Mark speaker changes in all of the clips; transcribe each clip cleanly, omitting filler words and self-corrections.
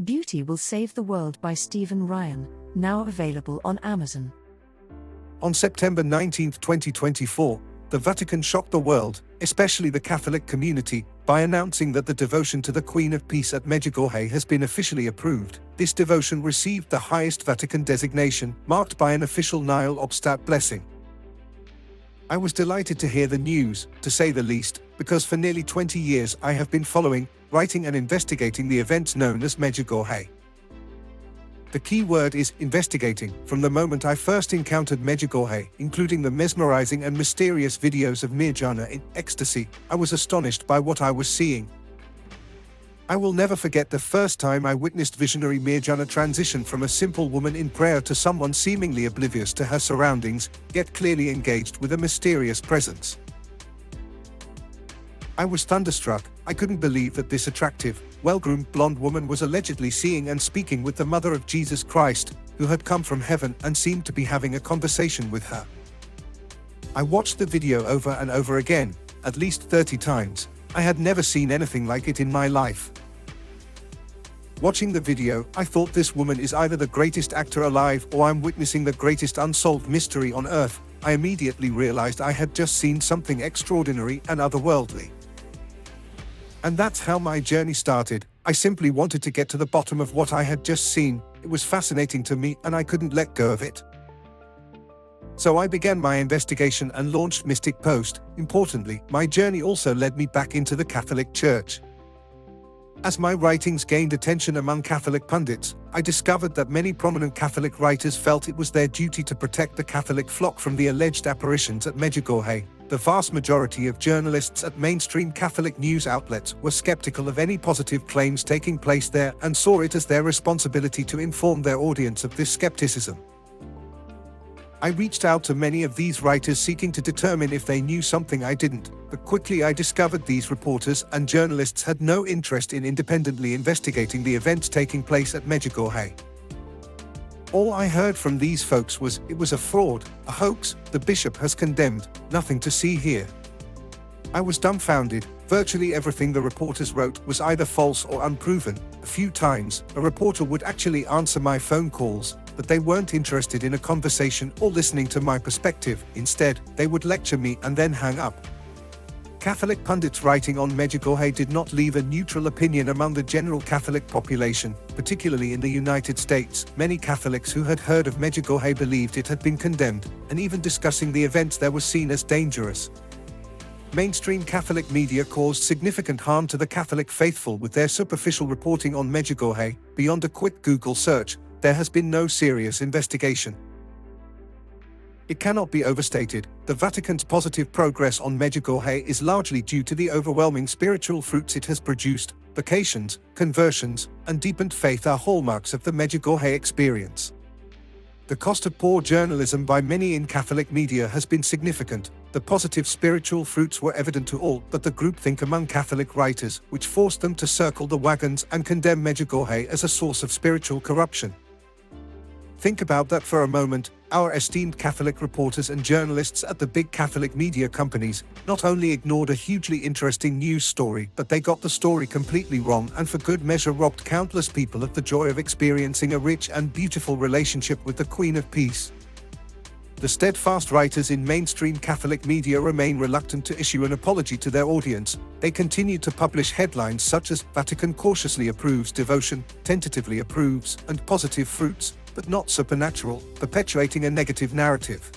Speaker 1: Beauty Will Save the World by Stephen Ryan, now available on Amazon.
Speaker 2: On September 19, 2024, the Vatican shocked the world, especially the Catholic community, by announcing that the devotion to the Queen of Peace at Medjugorje has been officially approved. This devotion received the highest Vatican designation, marked by an official Nihil Obstat blessing. I was delighted to hear the news, to say the least, because for nearly 20 years I have been following, writing and investigating the events known as Medjugorje. The key word is investigating. From the moment I first encountered Medjugorje, including the mesmerizing and mysterious videos of Mirjana in ecstasy, I was astonished by what I was seeing. I will never forget the first time I witnessed Visionary Mirjana transition from a simple woman in prayer to someone seemingly oblivious to her surroundings, yet clearly engaged with a mysterious presence. I was thunderstruck. I couldn't believe that this attractive, well-groomed blonde woman was allegedly seeing and speaking with the Mother of Jesus Christ, who had come from heaven and seemed to be having a conversation with her. I watched the video over and over again, at least 30 times. I had never seen anything like it in my life. Watching the video, I thought this woman is either the greatest actor alive or I'm witnessing the greatest unsolved mystery on earth. I immediately realized I had just seen something extraordinary and otherworldly. And that's how my journey started. I simply wanted to get to the bottom of what I had just seen. It was fascinating to me and I couldn't let go of it. So I began my investigation and launched Mystic Post. Importantly, my journey also led me back into the Catholic Church. As my writings gained attention among Catholic pundits, I discovered that many prominent Catholic writers felt it was their duty to protect the Catholic flock from the alleged apparitions at Medjugorje. The vast majority of journalists at mainstream Catholic news outlets were skeptical of any positive claims taking place there and saw it as their responsibility to inform their audience of this skepticism. I reached out to many of these writers seeking to determine if they knew something I didn't, but quickly I discovered these reporters and journalists had no interest in independently investigating the events taking place at Medjugorje. All I heard from these folks was, it was a fraud, a hoax, the bishop has condemned, nothing to see here. I was dumbfounded. Virtually everything the reporters wrote was either false or unproven. A few times, a reporter would actually answer my phone calls, but they weren't interested in a conversation or listening to my perspective. Instead, they would lecture me and then hang up. Catholic pundits writing on Medjugorje did not leave a neutral opinion among the general Catholic population, particularly in the United States. Many Catholics who had heard of Medjugorje believed it had been condemned, and even discussing the events there was seen as dangerous. Mainstream Catholic media caused significant harm to the Catholic faithful with their superficial reporting on Medjugorje. Beyond a quick Google search, there has been no serious investigation. It cannot be overstated, the Vatican's positive progress on Medjugorje is largely due to the overwhelming spiritual fruits it has produced. Vocations, conversions, and deepened faith are hallmarks of the Medjugorje experience. The cost of poor journalism by many in Catholic media has been significant. The positive spiritual fruits were evident to all but the groupthink among Catholic writers, which forced them to circle the wagons and condemn Medjugorje as a source of spiritual corruption. Think about that for a moment. Our esteemed Catholic reporters and journalists at the big Catholic media companies not only ignored a hugely interesting news story, but they got the story completely wrong and for good measure robbed countless people of the joy of experiencing a rich and beautiful relationship with the Queen of Peace. The steadfast writers in mainstream Catholic media remain reluctant to issue an apology to their audience. They continue to publish headlines such as "Vatican cautiously approves devotion, tentatively approves," and "positive fruits, but not supernatural," perpetuating a negative narrative.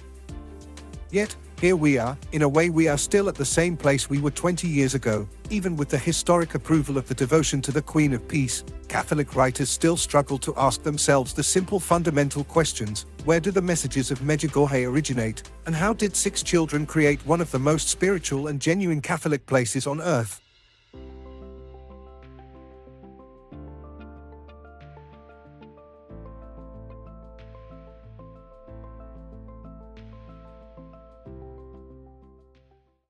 Speaker 2: Yet, here we are. In a way, we are still at the same place we were 20 years ago. Even with the historic approval of the devotion to the Queen of Peace, Catholic writers still struggle to ask themselves the simple fundamental questions: where do the messages of Medjugorje originate, and how did 6 children create one of the most spiritual and genuine Catholic places on earth?